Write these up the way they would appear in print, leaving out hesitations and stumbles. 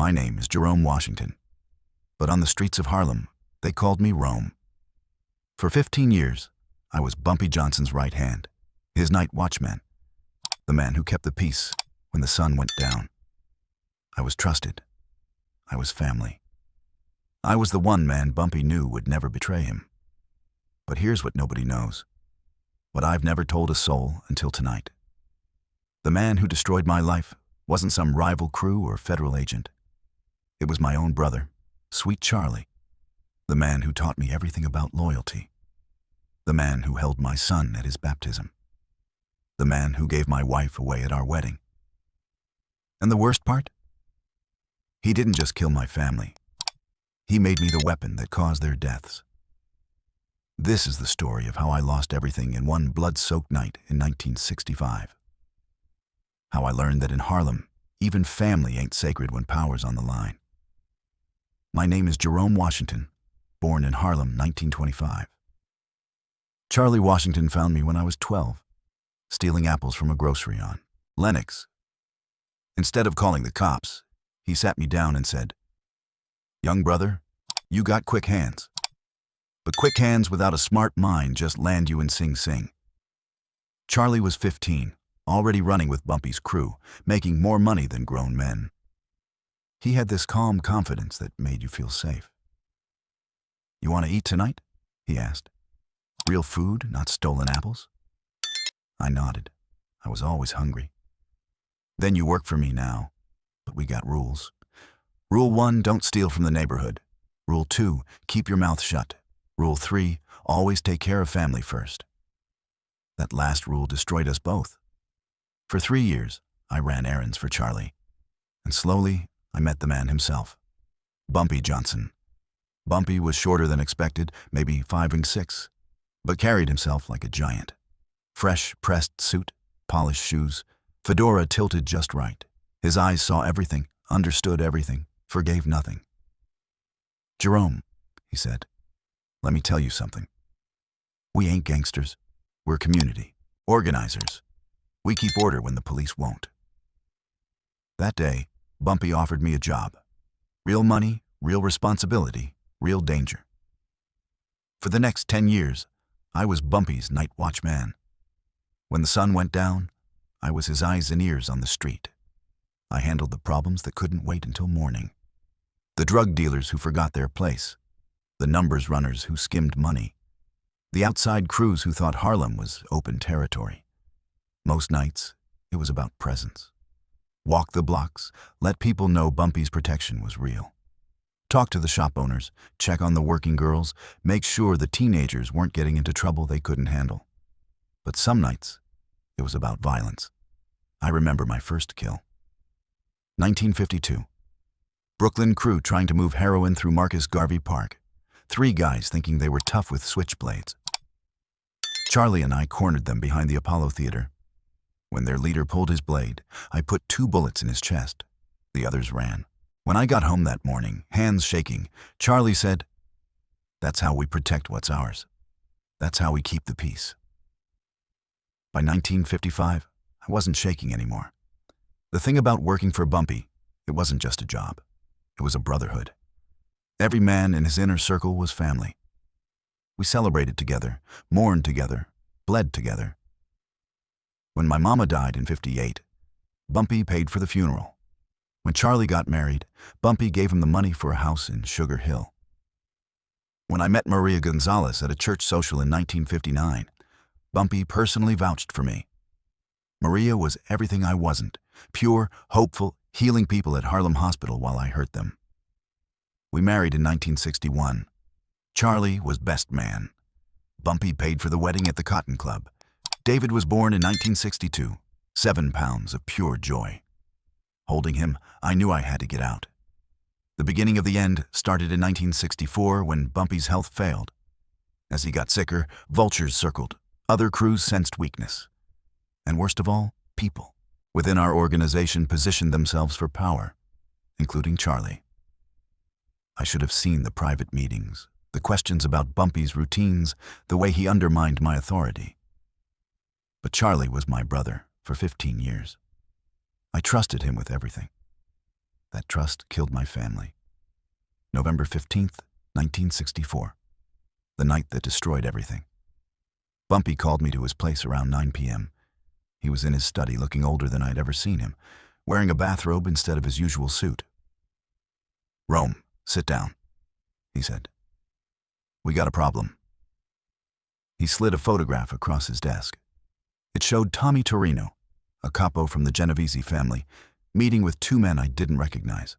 My name is Jerome Washington, but on the streets of Harlem, they called me Rome. For 15 years, I was Bumpy Johnson's right hand, his night watchman, the man who kept the peace when the sun went down. I was trusted. I was family. I was the one man Bumpy knew would never betray him. But here's what nobody knows, what I've never told a soul until tonight. The man who destroyed my life wasn't some rival crew or federal agent. It was my own brother, Sweet Charlie, the man who taught me everything about loyalty, the man who held my son at his baptism, the man who gave my wife away at our wedding. And the worst part? He didn't just kill my family. He made me the weapon that caused their deaths. This is the story of how I lost everything in one blood-soaked night in 1965. How I learned that in Harlem, even family ain't sacred when power's on the line. My name is Jerome Washington, born in Harlem, 1925. Charlie Washington found me when I was 12, stealing apples from a grocery on Lenox. Instead of calling the cops, he sat me down and said, "Young brother, you got quick hands. But quick hands without a smart mind just land you in Sing Sing." Charlie was 15, already running with Bumpy's crew, making more money than grown men. He had this calm confidence that made you feel safe. "You want to eat tonight?" he asked. "Real food, not stolen apples?" I nodded. I was always hungry. "Then you work for me now, but we got rules. Rule 1, don't steal from the neighborhood. Rule 2, keep your mouth shut. Rule 3, always take care of family first." That last rule destroyed us both. For 3 years, I ran errands for Charlie, and slowly, I met the man himself, Bumpy Johnson. Bumpy was shorter than expected, maybe 5'6", but carried himself like a giant. Fresh, pressed suit, polished shoes, fedora tilted just right. His eyes saw everything, understood everything, forgave nothing. "Jerome," he said, "let me tell you something. We ain't gangsters. We're community, organizers. We keep order when the police won't." That day, Bumpy offered me a job. Real money, real responsibility, real danger. For the next 10 years, I was Bumpy's night watchman. When the sun went down, I was his eyes and ears on the street. I handled the problems that couldn't wait until morning. The drug dealers who forgot their place. The numbers runners who skimmed money. The outside crews who thought Harlem was open territory. Most nights, it was about presence. Walk the blocks, let people know Bumpy's protection was real. Talk to the shop owners, check on the working girls, make sure the teenagers weren't getting into trouble they couldn't handle. But some nights, it was about violence. I remember my first kill. 1952. Brooklyn crew trying to move heroin through Marcus Garvey Park. 3 guys thinking they were tough with switchblades. Charlie and I cornered them behind the Apollo Theater. When their leader pulled his blade, I put 2 bullets in his chest. The others ran. When I got home that morning, hands shaking, Charlie said, "That's how we protect what's ours. That's how we keep the peace." By 1955, I wasn't shaking anymore. The thing about working for Bumpy, it wasn't just a job. It was a brotherhood. Every man in his inner circle was family. We celebrated together, mourned together, bled together. When my mama died in '58, Bumpy paid for the funeral. When Charlie got married, Bumpy gave him the money for a house in Sugar Hill. When I met Maria Gonzalez at a church social in 1959, Bumpy personally vouched for me. Maria was everything I wasn't, pure, hopeful, healing people at Harlem Hospital while I hurt them. We married in 1961. Charlie was best man. Bumpy paid for the wedding at the Cotton Club. David was born in 1962, 7 pounds of pure joy. Holding him, I knew I had to get out. The beginning of the end started in 1964 when Bumpy's health failed. As he got sicker, vultures circled. Other crews sensed weakness. And worst of all, people within our organization positioned themselves for power, including Charlie. I should have seen the private meetings, the questions about Bumpy's routines, the way he undermined my authority. But Charlie was my brother for 15 years. I trusted him with everything. That trust killed my family. November 15th, 1964. The night that destroyed everything. Bumpy called me to his place around 9 p.m. He was in his study looking older than I'd ever seen him, wearing a bathrobe instead of his usual suit. "Rome, sit down," he said. "We got a problem." He slid a photograph across his desk. It showed Tommy Torino, a capo from the Genovese family, meeting with two men I didn't recognize.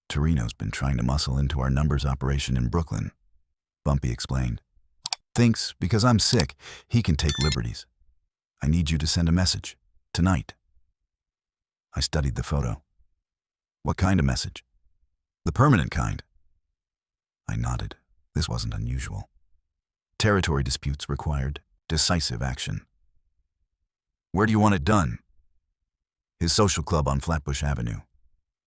"Torino's been trying to muscle into our numbers operation in Brooklyn," Bumpy explained. "Thinks because I'm sick, he can take liberties. I need you to send a message, tonight." I studied the photo. "What kind of message?" "The permanent kind." I nodded. This wasn't unusual. Territory disputes required decisive action. "Where do you want it done?" "His social club on Flatbush Avenue.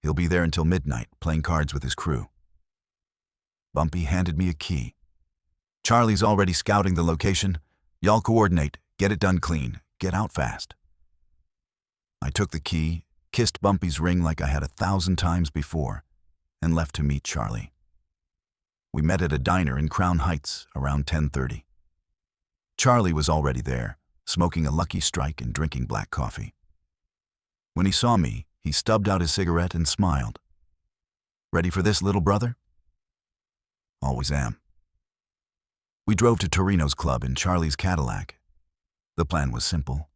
He'll be there until midnight, playing cards with his crew." Bumpy handed me a key. "Charlie's already scouting the location. Y'all coordinate, get it done clean, get out fast." I took the key, kissed Bumpy's ring like I had 1,000 times before, and left to meet Charlie. We met at a diner in Crown Heights around 10:30. Charlie was already there, smoking a Lucky Strike and drinking black coffee. When he saw me, he stubbed out his cigarette and smiled. "Ready for this, little brother?" "Always am." We drove to Torino's club in Charlie's Cadillac. The plan was simple.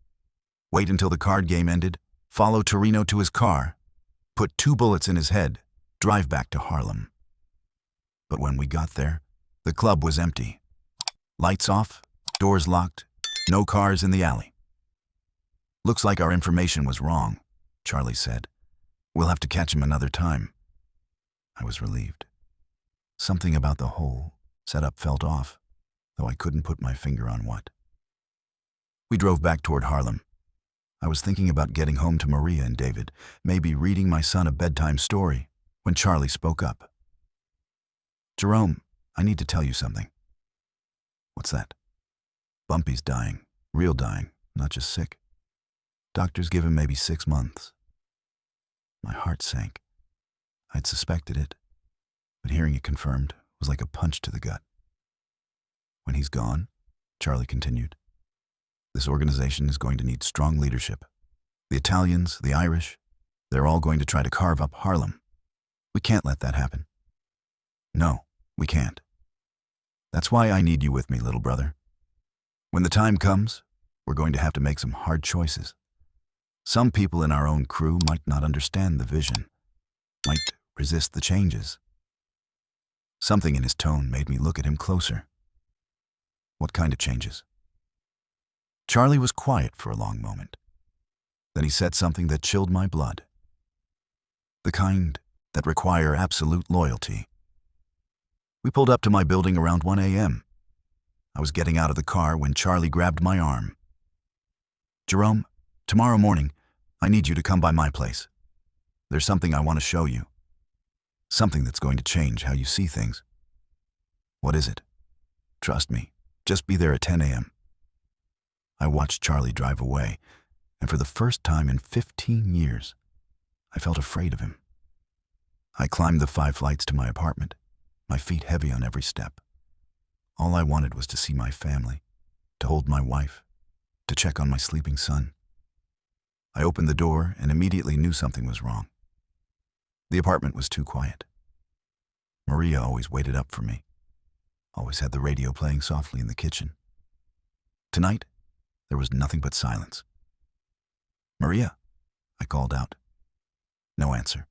Wait until the card game ended, follow Torino to his car, put 2 bullets in his head, drive back to Harlem. But when we got there, the club was empty. Lights off, doors locked, no cars in the alley. "Looks like our information was wrong," Charlie said. "We'll have to catch him another time." I was relieved. Something about the whole setup felt off, though I couldn't put my finger on what. We drove back toward Harlem. I was thinking about getting home to Maria and David, maybe reading my son a bedtime story, when Charlie spoke up. "Jerome, I need to tell you something." "What's that?" "Bumpy's dying, real dying, not just sick. Doctors give him maybe 6 months. My heart sank. I'd suspected it, but hearing it confirmed was like a punch to the gut. "When he's gone," Charlie continued, "this organization is going to need strong leadership. The Italians, the Irish, they're all going to try to carve up Harlem. We can't let that happen." "No, we can't. That's why I need you with me, little brother. When the time comes, we're going to have to make some hard choices. Some people in our own crew might not understand the vision, might resist the changes." Something in his tone made me look at him closer. "What kind of changes?" Charlie was quiet for a long moment. Then he said something that chilled my blood. "The kind that require absolute loyalty." We pulled up to my building around 1 a.m. I was getting out of the car when Charlie grabbed my arm. "Jerome, tomorrow morning, I need you to come by my place. There's something I want to show you. Something that's going to change how you see things." "What is it?" "Trust me, just be there at 10 a.m. I watched Charlie drive away, and for the first time in 15 years, I felt afraid of him. I climbed the 5 flights to my apartment, my feet heavy on every step. All I wanted was to see my family, to hold my wife, to check on my sleeping son. I opened the door and immediately knew something was wrong. The apartment was too quiet. Maria always waited up for me, always had the radio playing softly in the kitchen. Tonight, there was nothing but silence. "Maria," I called out. No answer.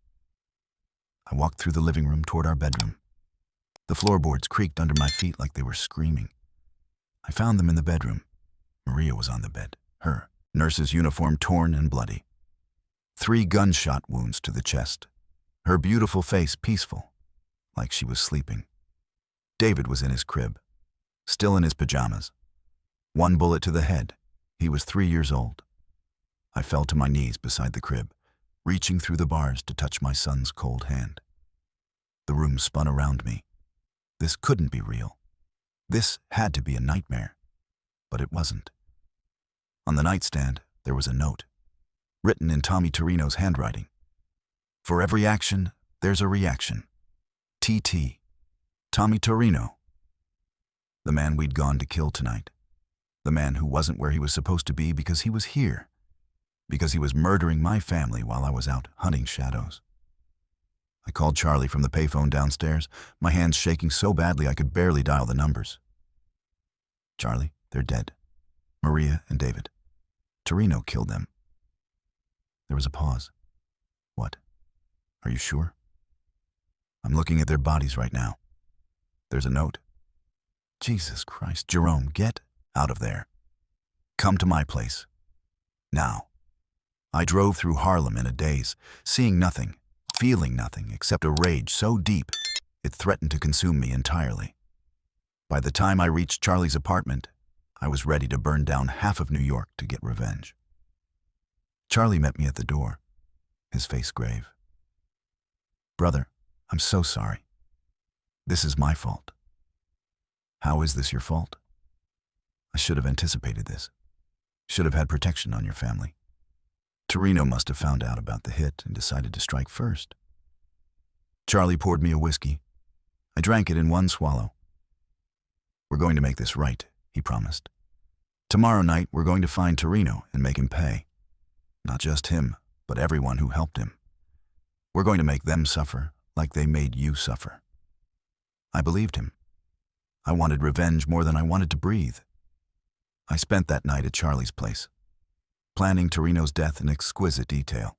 I walked through the living room toward our bedroom. The floorboards creaked under my feet like they were screaming. I found them in the bedroom. Maria was on the bed, her nurse's uniform torn and bloody. 3 gunshot wounds to the chest. Her beautiful face peaceful, like she was sleeping. David was in his crib, still in his pajamas. 1 bullet to the head. He was 3 years old. I fell to my knees beside the crib, reaching through the bars to touch my son's cold hand. The room spun around me. This couldn't be real. This had to be a nightmare. But it wasn't. On the nightstand, there was a note, written in Tommy Torino's handwriting. For every action, there's a reaction. TT. Tommy Torino. The man we'd gone to kill tonight. The man who wasn't where he was supposed to be because he was here. Because he was murdering my family while I was out hunting shadows. I called Charlie from the payphone downstairs, my hands shaking so badly I could barely dial the numbers. Charlie, they're dead. Maria and David. Torino killed them. There was a pause. What? Are you sure? I'm looking at their bodies right now. There's a note. Jesus Christ, Jerome, get out of there. Come to my place. Now. I drove through Harlem in a daze, seeing nothing, feeling nothing except a rage so deep it threatened to consume me entirely. By the time I reached Charlie's apartment, I was ready to burn down half of New York to get revenge. Charlie met me at the door, his face grave. Brother, I'm so sorry. This is my fault. How is this your fault? I should have anticipated this. Should have had protection on your family. Torino must have found out about the hit and decided to strike first. Charlie poured me a whiskey. I drank it in one swallow. We're going to make this right, he promised. Tomorrow night, we're going to find Torino and make him pay. Not just him, but everyone who helped him. We're going to make them suffer like they made you suffer. I believed him. I wanted revenge more than I wanted to breathe. I spent that night at Charlie's place, planning Torino's death in exquisite detail.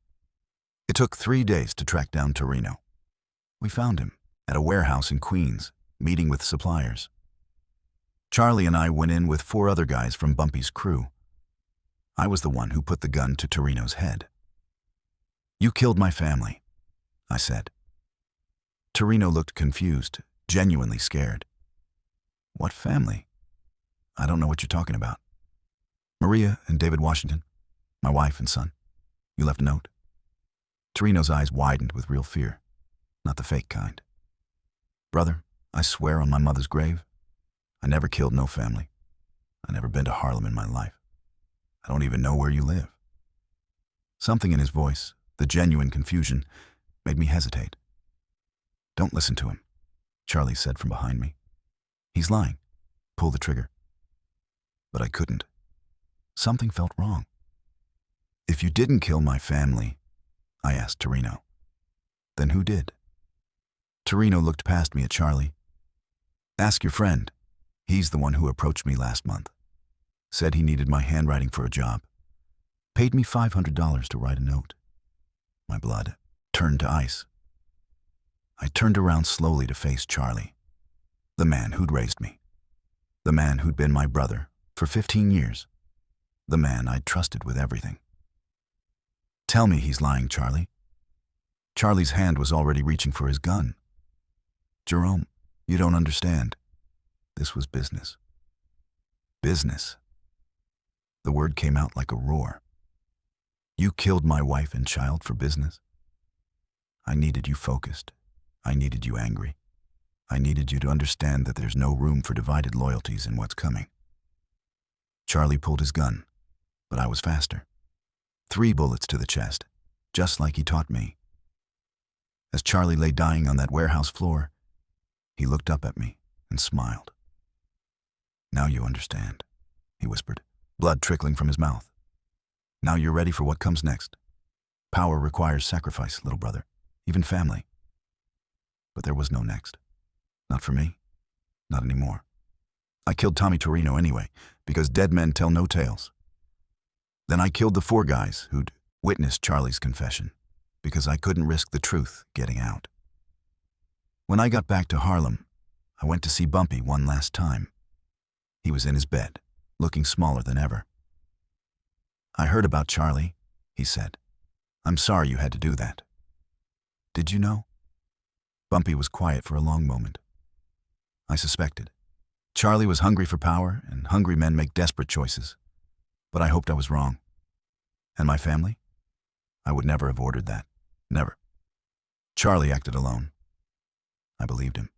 It took 3 days to track down Torino. We found him at a warehouse in Queens, meeting with suppliers. Charlie and I went in with 4 other guys from Bumpy's crew. I was the one who put the gun to Torino's head. You killed my family, I said. Torino looked confused, genuinely scared. What family? I don't know what you're talking about. Maria and David Washington, my wife and son. You left a note. Torino's eyes widened with real fear, not the fake kind. Brother, I swear on my mother's grave, I never killed no family. I never been to Harlem in my life. I don't even know where you live. Something in his voice, the genuine confusion, made me hesitate. Don't listen to him, Charlie said from behind me. He's lying. Pull the trigger. But I couldn't. Something felt wrong. If you didn't kill my family, I asked Torino, then who did? Torino looked past me at Charlie. Ask your friend. He's the one who approached me last month. Said he needed my handwriting for a job. Paid me $500 to write a note. My blood turned to ice. I turned around slowly to face Charlie, the man who'd raised me, the man who'd been my brother for 15 years, the man I'd trusted with everything. Tell me he's lying, Charlie. Charlie's hand was already reaching for his gun. Jerome, you don't understand. This was business. Business. The word came out like a roar. You killed my wife and child for business. I needed you focused. I needed you angry. I needed you to understand that there's no room for divided loyalties in what's coming. Charlie pulled his gun, but I was faster. 3 bullets to the chest, just like he taught me. As Charlie lay dying on that warehouse floor, he looked up at me and smiled. Now you understand, he whispered, blood trickling from his mouth. Now you're ready for what comes next. Power requires sacrifice, little brother, even family. But there was no next. Not for me. Not anymore. I killed Tommy Torino anyway, because dead men tell no tales. Then I killed the 4 guys who'd witnessed Charlie's confession, because I couldn't risk the truth getting out. When I got back to Harlem, I went to see Bumpy one last time. He was in his bed, looking smaller than ever. I heard about Charlie, he said. I'm sorry you had to do that. Did you know? Bumpy was quiet for a long moment. I suspected. Charlie was hungry for power, and hungry men make desperate choices. But I hoped I was wrong. And my family? I would never have ordered that. Never. Charlie acted alone. I believed him.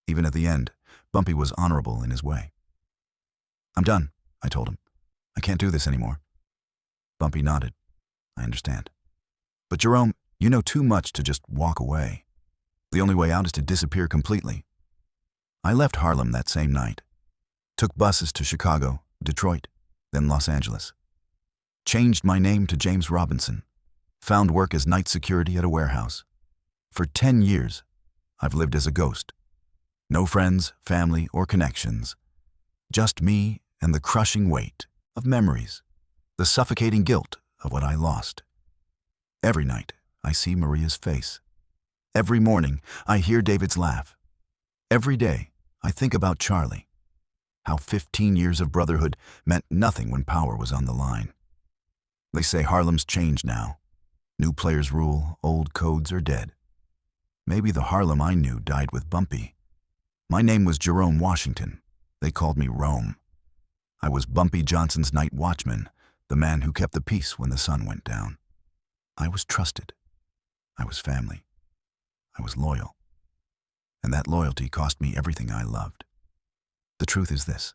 Even at the end, Bumpy was honorable in his way. I'm done, I told him. I can't do this anymore. Bumpy nodded. I understand. But Jerome, You know too much to just walk away. The only way out is to disappear completely. I left Harlem that same night. Took buses to Chicago, Detroit, then Los Angeles. Changed my name to James Robinson. Found work as night security at a warehouse. For 10 years, I've lived as a ghost. No friends, family, or connections. Just me and the crushing weight of memories, the suffocating guilt of what I lost. Every night, I see Maria's face. Every morning, I hear David's laugh. Every day, I think about Charlie. How 15 years of brotherhood meant nothing when power was on the line. They say Harlem's changed now. New players rule, old codes are dead. Maybe the Harlem I knew died with Bumpy. My name was Jerome Washington. They called me Rome. I was Bumpy Johnson's night watchman, the man who kept the peace when the sun went down. I was trusted. I was family. I was loyal. And that loyalty cost me everything I loved. The truth is this: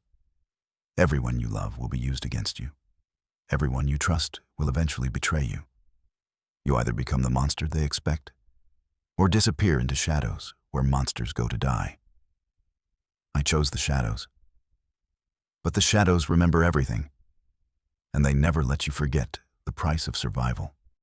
everyone you love will be used against you. Everyone you trust will eventually betray you. You either become the monster they expect, or disappear into shadows where monsters go to die. I chose the shadows. But the shadows remember everything, and they never let you forget the price of survival.